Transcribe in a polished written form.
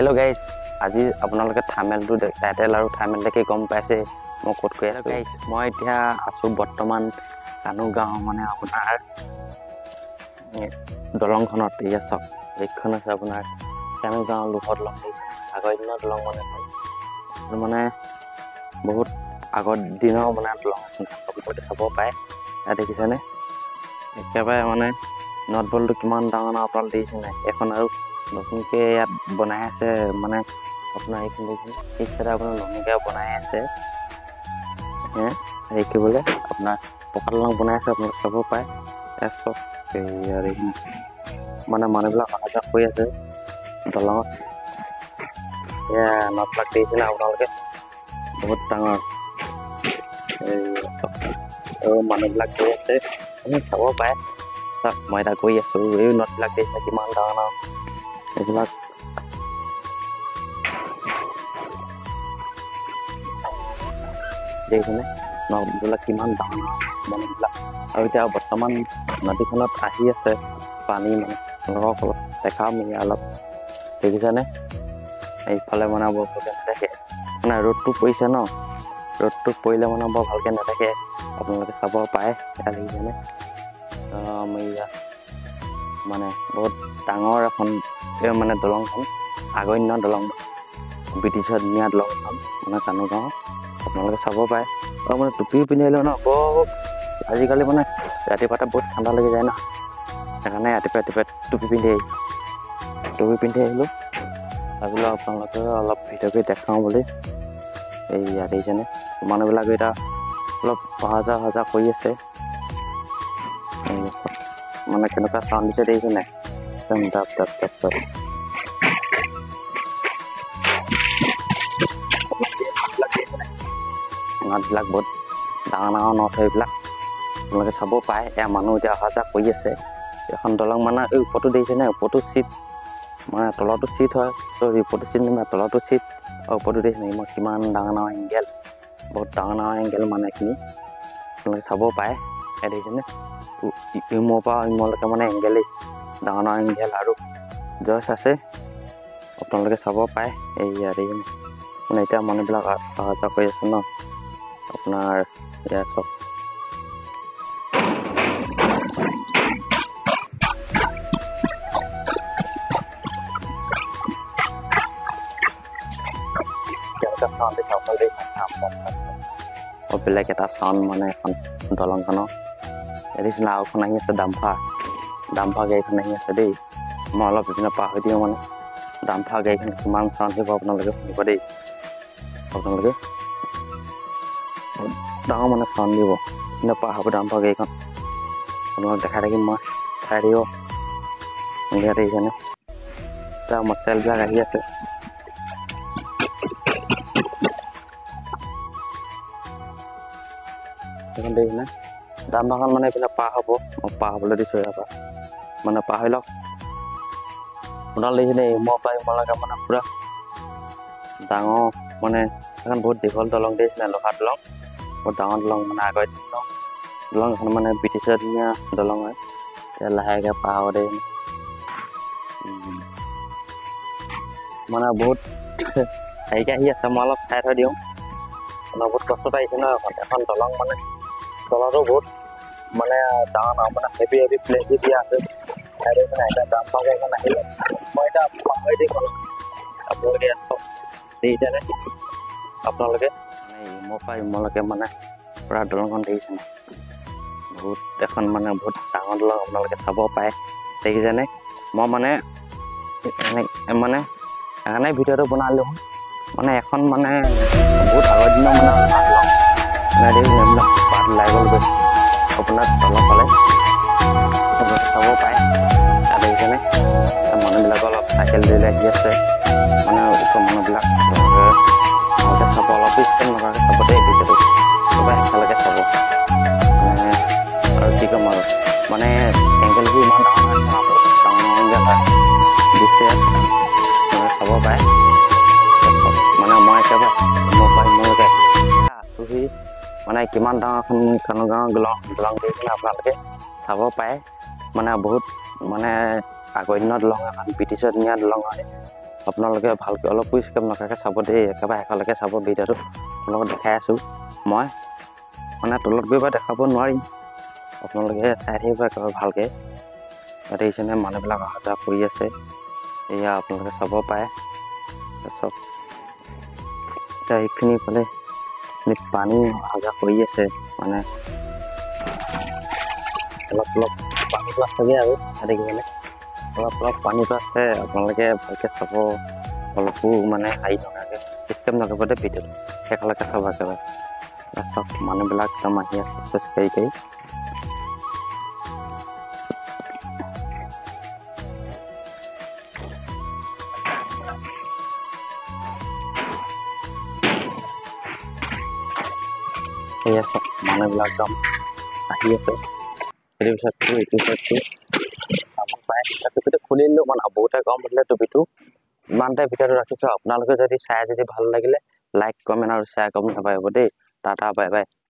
Hello guys আজি আপোনালোকে থাম্বনেলটো title আৰু থাম্বনেল দেখি গম পাইছে মই ক'ত কৈ আছো গাইস মই এতিয়া আছো বৰ্তমান কানু গাঁও মানে আপোনাৰ দলংখনত ইয়া চক এইখন আছে আপোনাৰ কানু গাঁও লোহৰ দলং আগৰ দিনৰ দলং মানে বহুত আগৰ দিনৰ মানে দলং আপোনালোকে চাব পাৰে এটা দেখিছেনে একেবাৰে মানে নট বলটো কিমান ডাঙৰ আপল দিছে নাই এখন আৰু নতুনকে ইয়াত বনাই আছে মানে আপোনাৰ এইখন দেখি ইচ্ছা আপোনাৰ নতুনকে বনাই আছে এই কি বলে আপোনাৰ পকা দলং বনাই আছে আপোনালোকে চাব পাৰে এসব এই মানে মানুহবিলাক অহা কৰি আছে দলঙত এয়া নট লাগ দিছে না আপোনালোকে বহুত ডাঙৰ এই মানুহবিলাক গৈ আছে আপুনি চাব পাৰে চাওক মই এটা গৈ আছো এই নটবিলাক দিছে কিমান ডাঙৰ এইবিলাক দেখিছেনে নদীবিলাক কিমান ডাঙৰ মানুহবিলাক আৰু এতিয়া বৰ্তমান নদীখনত আহি আছে পানী মানে আপোনালোকক অলপ দেখাম অলপ দেখিছেনে এইফালে মানে বৰ ভালকৈ নেদেখে মানে ৰ'দটো পৰিছে ন ৰ'দটো পৰিলে মানে বৰ ভালকৈ নেদেখে আপোনালোকে চাব পাৰে এটা দেখিছেনে আমি মানে বহুত ডাঙৰ এখন মানে দলংখন আগৰ দিনৰ দলং ব্ৰিটিছৰ দিনীয়া দলংখন মানে কানু গাঁও আপোনালোকে চাব পাৰে আৰু মানে টুপি পিন্ধি আহিলেও ন বহুত আজিকালি মানে ৰাতিপুৱাতে বহুত ঠাণ্ডা লাগি যায় ন সেইকাৰণে ৰাতিপুৱা টুপি পিন্ধি আহিলোঁ ভাবিলোঁ আপোনালোকে অলপ ভিডিঅ'কে দেখাওঁ বুলি এই ইয়াত দেখিছেনে মানুহবিলাক এতিয়া অলপ অহা যোৱা কৰি আছে মানে কেনেকুৱা চাউণ্ড দিছে দেখিছে নাই ডাপ নটবিলাক বহুত ডাঙৰ নট সেইবিলাক আপোনালোকে চাব পাৰে এয়া মানুহ এতিয়া অহা যোৱা কৰি আছে এখন দলং মানে এই ওপৰতো দেখিছে নে ওপৰতো চিট মানে তলতো চিট হয় ত' ওপৰতো চিট মানে তলতো চিট আৰু ওপৰতো দেখিছে মই কিমান ডাঙৰ এংগেল বহুত ডাঙৰ এংগেল মানে এইখিনি আপোনালোকে চাব পাৰে এয়া দেখিছেনে ইমূৰৰ পৰা ইমূৰলৈকে মানে এংগেলেই ডাঙৰ এংগেল আৰু জইচ আছে আপোনালোকে চাব পাৰে এই ইয়াত মানে এতিয়া মানুহবিলাক অহা যোৱা কৰি আছে ন আপোনাৰ ইয়াত চব বেলেগ এটা চাউণ্ড মানে এখন দলংখনৰ এডিচনেল আৰু এখন আহি আছে ডাম্ফাৰ গাড়ীখন আহি আছে দেই মই অলপ বিভিন্ন পাহৰি দিওঁ মানে ডাম্ফাৰ গাড়ীখন কিমান চাউণ্ড দিব আপোনালোকে শুনিব দেই আপোনালোকে ডাঙৰ মানে চাউণ্ড দিব কিন্তু পাহৰিব ডাম্ফাৰ গাড়ীখন আপোনালোক দেখাই থাকিম মই চাই দিব সন্ধিয়া দেখিছেনে তাৰ মটৰচাইকেলবিলাক আহি আছে সেইখন দেখিছেনে ডাম্ফাৰখন মানে এইপিনে পাৰ হ'ব মই পাৰ হ'বলৈ দিছোঁ ইয়াৰ পৰা মানে পাহৰি লওক আপোনালোক দেখিছেনে ইমূৰৰ পৰা ইমূৰলৈকে মানে পূৰা ডাঙৰ মানে এখন বহুত দীঘল দলং দেখিছেনে লোহাৰ দলং বহুত ডাঙৰ দলং মানে আগৰ দিনৰ দলং এখন মানে ব্ৰিটিছৰ দিনীয়া দলং হয় এতিয়া লাহেকৈ পাৰ হ'ব দেই মানে বহুত হেৰিকৈ আহি আছে মই অলপ চাই থৈ দিওঁ মানে বহুত কষ্টত আহিছে ন এখন দলং মানে তলতো বহুত মানে ডাঙৰ মানে হেভি প্লেচ দিয়া আছে এতিয়া ডাম্পাৰ গাড়ীখন আহিলে মই এতিয়া পাহৰি দিম আপোনালোকে দেখিছেনে আপোনালোকে মানে ইমূৰৰ পৰা ইমূৰলৈকে মানে পূৰা দলংখন দেখিছে বহুত এখন মানে বহুত ডাঙৰ দলং আপোনালোকে চাব পাৰে দেখিছেনে মই মানে সেইকাৰণে ভিডিঅ'টো বনালোঁ মানে এখন মানে বহুত আগৰ দিনৰ মানে দেখিছে এইবিলাক পাত ওলাই গ'ল গৈ আপোনাৰ তলৰ ফালে চাব পাৰে দেখিছেনে মানুহবিলাক অলপ চাইকেল লৈ আহি আছে মানে ওচৰ মানুহবিলাক ভালকৈ চাব অলপ স্কেন নকৰাকৈ চাব দেই ভিডিঅ'টো চবেই একেলগে চাব আৰু কি ক'ম আৰু মানে এংগেলবোৰ ইমান ডাঙৰ এংগেল হয় দিছে চাব পাৰে মানে মই একেবাৰে মোৰ পৰা মোৰলৈকে আছোহি মানে কিমান ডাঙৰ এখন কানু গাঁও দলং দেখিছেনে আপোনালোকে চাব পাৰে মানে বহুত মানে আগৰ দিনৰ দলং এখন ব্ৰিটিছৰ দিনীয়া দলং হয় আপোনালোকে ভালকৈ অলপো স্কিপ নকৰাকৈ চাব দেই, একেবাৰে শেষলৈকে চাব ভিডিঅ'টো। আপোনালোকক দেখাই আছোঁ মই মানে তলত গৈ বাৰু দেখাব নোৱাৰিম, আপোনালোকে চাই থাকিব একেবাৰে ভালকৈ। ইয়াত দেখিছেনে মানুহবিলাক অহা যোৱা কৰি আছে, এয়া আপোনালোকে চাব পাৰে। তাৰপিছত এতিয়া এইখিনি ফালে পানী অহা যোৱা কৰি আছে, মানে অলপ পানীটো আছেগৈ আৰু দেখিবলৈ অলপ পানীটো আছে। আপোনালোকে ভালকৈ চাব, অলপো মানে হেৰি নকৰাকৈ চিষ্টেম নকৰিব দেই ভিডিঅ'টো, শেষলৈকে চাব একেবাৰে। চব মানুহবিলাক একদম আহি আছে খোজকাঢ়ি কাঢ়ি। এয়া চব মানুহবিলাক একদম আহি আছে, এইটো পিছতটো চাব পাৰে। টুপিটো খুলি দিলোঁ মানে বহুতে গৰম উঠিলে টুপিটো ইমানতে ভিডিঅ'টো ৰাখিছোঁ। আপোনালোকে যদি চাই যদি ভাল লাগিলে লাইক কমেণ্ট আৰু শ্বেয়াৰ কৰিব নাপাহৰিব দেই। Tata bye bye.